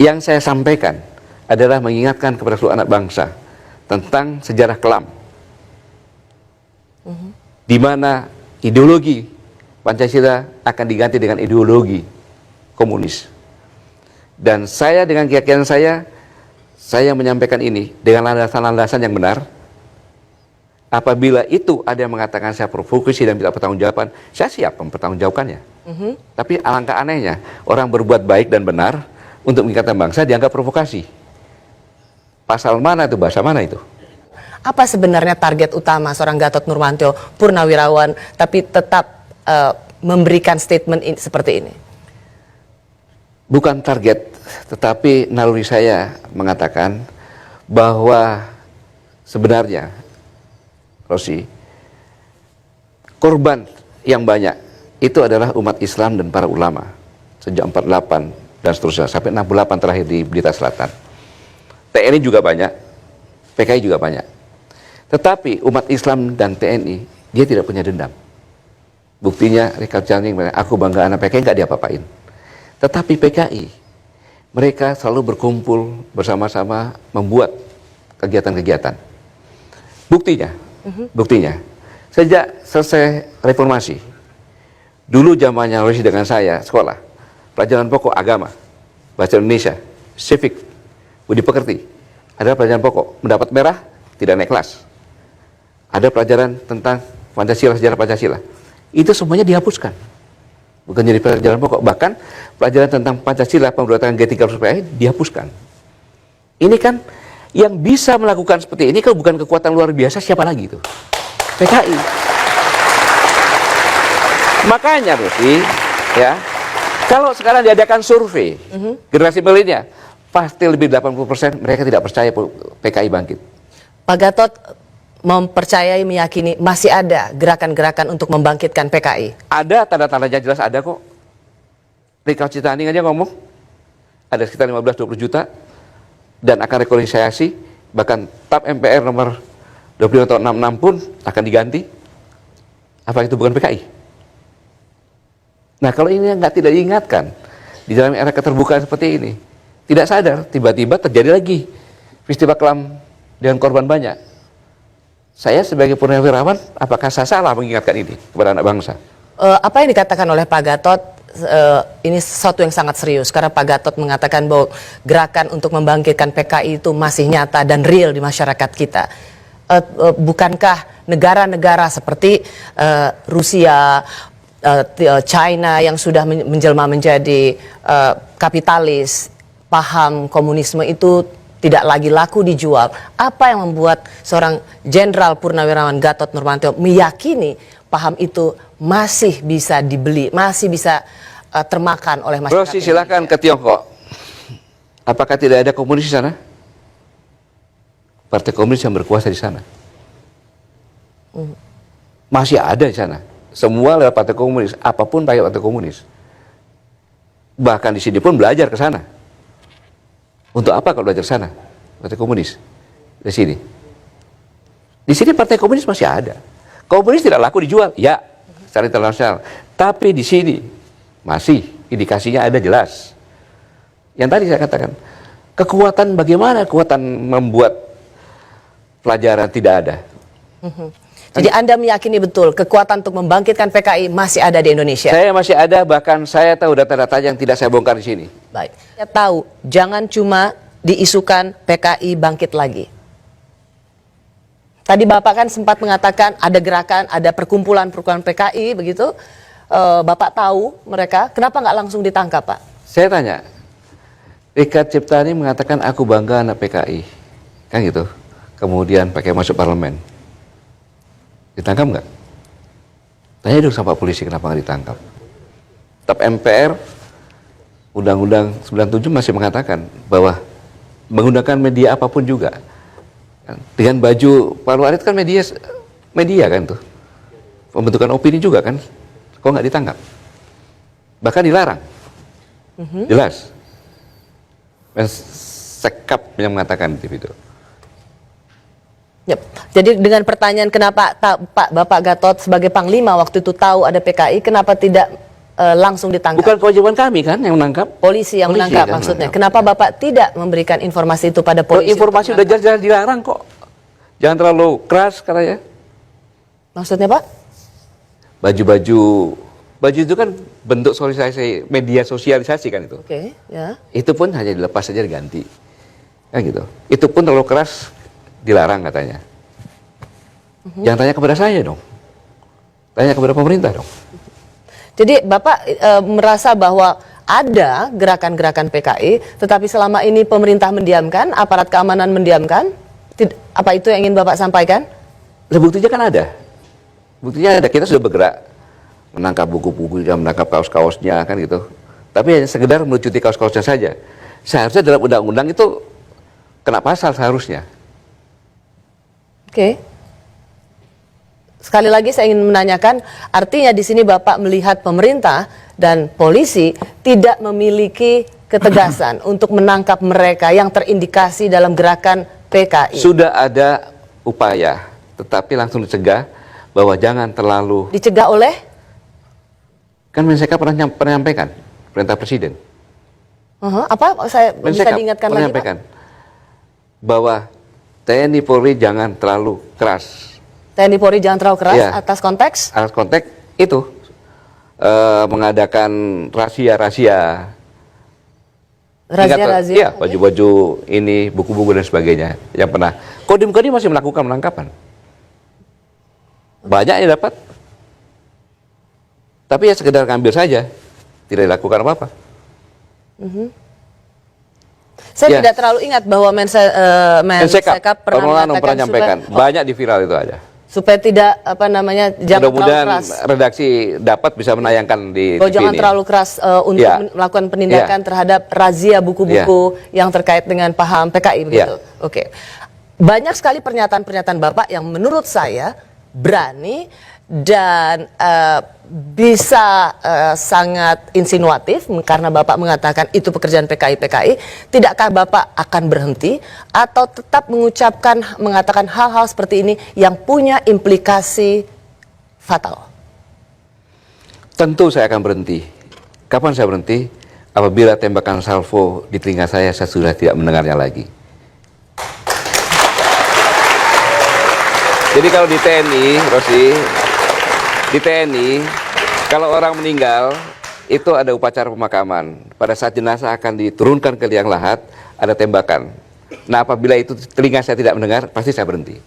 Yang saya sampaikan adalah mengingatkan kepada seluruh anak bangsa tentang sejarah kelam, di mana ideologi Pancasila akan diganti dengan ideologi komunis. Dan saya dengan keyakinan saya menyampaikan ini dengan landasan-landasan yang benar. Apabila itu ada yang mengatakan saya provokasi dan tidak pertanggungjawaban, saya siap mempertanggungjawabkannya. Tapi alangkah anehnya, orang berbuat baik dan benar untuk mengingatkan bangsa dianggap provokasi. Pasal mana itu, bahasa mana itu? Apa sebenarnya target utama seorang Gatot Nurmantio, purnawirawan, tapi tetap memberikan statement seperti ini? Bukan target, tetapi naluri saya mengatakan bahwa sebenarnya, Rosi, korban yang banyak itu adalah umat Islam dan para ulama sejak 48 dan seterusnya sampai 68 terakhir di Blitar Selatan. TNI juga banyak, PKI juga banyak. Tetapi umat Islam dan TNI dia tidak punya dendam. Buktinya Richard Channing, aku bangga anak PKI nggak diapa-apain. Tetapi PKI mereka selalu berkumpul bersama-sama membuat kegiatan-kegiatan. Buktinya, sejak selesai reformasi, dulu zamannya Rosi dengan saya sekolah, pelajaran pokok agama, bahasa Indonesia, civic, budi pekerti, ada pelajaran pokok, mendapat merah, tidak naik kelas. Ada pelajaran tentang Pancasila, sejarah Pancasila. Itu semuanya dihapuskan. Bukan jadi pelajaran pokok, bahkan pelajaran tentang Pancasila, pemberontakan G30 dihapuskan. Ini kan yang bisa melakukan seperti ini kalau bukan kekuatan luar biasa, siapa lagi itu? PKI. Makanya Rosi, ya, kalau sekarang diadakan survei generasi milenial, pasti lebih 80% mereka tidak percaya PKI bangkit. Pak Gatot mempercayai, meyakini masih ada gerakan-gerakan untuk membangkitkan PKI? Ada, tanda-tandanya jelas ada kok. Richard Channing aja ngomong, ada sekitar 15-20 juta, dan akan rekonsiliasi, bahkan TAP MPR nomor 25 tahun 66 pun akan diganti. Apa itu bukan PKI? Nah, kalau ini tidak diingatkan di dalam era keterbukaan seperti ini, tidak sadar, tiba-tiba terjadi lagi peristiwa kelam dengan korban banyak. Saya sebagai purnawirawan, apakah saya salah mengingatkan ini kepada anak bangsa? Apa yang dikatakan oleh Pak Gatot ini sesuatu yang sangat serius, karena Pak Gatot mengatakan bahwa gerakan untuk membangkitkan PKI itu masih nyata dan real di masyarakat kita. Bukankah negara-negara seperti Rusia, China yang sudah menjelma menjadi kapitalis, paham komunisme itu tidak lagi laku dijual? Apa yang membuat seorang Jenderal Purnawirawan Gatot Nurmantio meyakini paham itu masih bisa dibeli, masih bisa termakan oleh masyarakat? Rosi, silakan ke Tiongkok. Apakah tidak ada komunis di sana? Partai komunis yang berkuasa di sana. Masih ada di sana. Semua lewat partai komunis, apapun pakai partai komunis. Bahkan di sini pun belajar ke sana. Untuk apa kalau belajar sana? Partai komunis di sini. Di sini partai komunis masih ada. Komunis tidak laku dijual, ya, secara internasional. Tapi di sini masih indikasinya ada jelas. Yang tadi saya katakan, kekuatan bagaimana kekuatan membuat pelajaran tidak ada. Jadi Anda meyakini betul kekuatan untuk membangkitkan PKI masih ada di Indonesia? Saya masih ada, bahkan saya tahu data-data yang tidak saya bongkar di sini. Baik, saya tahu jangan cuma diisukan PKI bangkit lagi. Tadi Bapak kan sempat mengatakan ada gerakan, ada perkumpulan-perkumpulan PKI begitu. Bapak tahu mereka, kenapa nggak langsung ditangkap, Pak? Saya tanya, Richard Ciptani mengatakan aku bangga anak PKI, kan gitu. Kemudian pakai masuk parlemen. Ditangkap nggak? Tanya dulu sama polisi kenapa nggak ditangkap. TAP MPR Undang-Undang 97 masih mengatakan bahwa menggunakan media apapun juga. Dengan baju Pak Luarit kan media kan tuh. Pembentukan opini juga kan. Kok nggak ditangkap? Bahkan dilarang. Jelas. Sekap yang mengatakan di TV itu. Yep. Jadi dengan pertanyaan kenapa Bapak Gatot sebagai Panglima waktu itu tahu ada PKI, kenapa tidak langsung ditangkap? Bukan kewajiban kami kan yang menangkap. Polisi yang Polisi menangkap kan maksudnya. menangkap. Kenapa Bapak tidak memberikan informasi itu pada Kalau polisi? informasi udah jelas-jelas dilarang kok. Jangan terlalu keras katanya. Maksudnya Pak? Baju itu kan bentuk sosialisasi, media sosialisasi kan itu. Oke, ya. Itu pun hanya dilepas saja diganti. Kan gitu. Itu pun terlalu keras dilarang katanya. Jangan tanya kepada saya dong. Tanya kepada pemerintah dong. Jadi Bapak merasa bahwa ada gerakan-gerakan PKI, tetapi selama ini pemerintah mendiamkan, aparat keamanan mendiamkan? Apa itu yang ingin Bapak sampaikan? Nah, buktinya kan ada. Buktinya ada, kita sudah bergerak. Menangkap buku-buku, menangkap kaos-kaosnya kan gitu. Tapi hanya sekedar melucuti kaos-kaosnya saja. Seharusnya dalam undang-undang itu kena pasal seharusnya. Oke. Sekali lagi saya ingin menanyakan, artinya di sini Bapak melihat pemerintah dan polisi tidak memiliki ketegasan untuk menangkap mereka yang terindikasi dalam gerakan PKI. Sudah ada upaya, tetapi langsung dicegah bahwa jangan terlalu. Dicegah oleh? Kan Mensekap pernah menyampaikan perintah presiden. Apa? Saya bisa Mensekap diingatkan pernah lagi, menyampaikan bahwa TNI Polri jangan terlalu keras. TNI Polri jangan terlalu keras Ya. atas konteks? Atas konteks itu mengadakan rahasia-rahasia. Razia-razia? Iya, baju-baju ini, buku-buku dan sebagainya. Yang pernah. Kodim masih melakukan penangkapan. Banyak yang dapat. Tapi ya sekedar ngambil saja. Tidak dilakukan apa-apa. Saya Ya. tidak terlalu ingat bahwa Mensekap pernah menyampaikan. Banyak di viral itu ada. supaya tidak jangan terlalu Mudah-mudahan keras. redaksi dapat bisa menayangkan di Bahwa TV jangan ini. terlalu keras untuk Ya. melakukan penindakan terhadap razia buku-buku yang terkait dengan paham PKI begitu. Oke. Banyak sekali pernyataan-pernyataan Bapak yang menurut saya berani dan bisa sangat insinuatif karena Bapak mengatakan itu pekerjaan PKI. Tidakkah Bapak akan berhenti atau tetap mengatakan hal-hal seperti ini yang punya implikasi fatal? Tentu saya akan berhenti. Kapan saya berhenti? Apabila tembakan salvo di telinga saya sudah tidak mendengarnya lagi. Jadi kalau di TNI, Rosi, di TNI, kalau orang meninggal, itu ada upacara pemakaman. Pada saat jenazah akan diturunkan ke liang lahat, ada tembakan. Nah, apabila itu telinga saya tidak mendengar, pasti saya berhenti.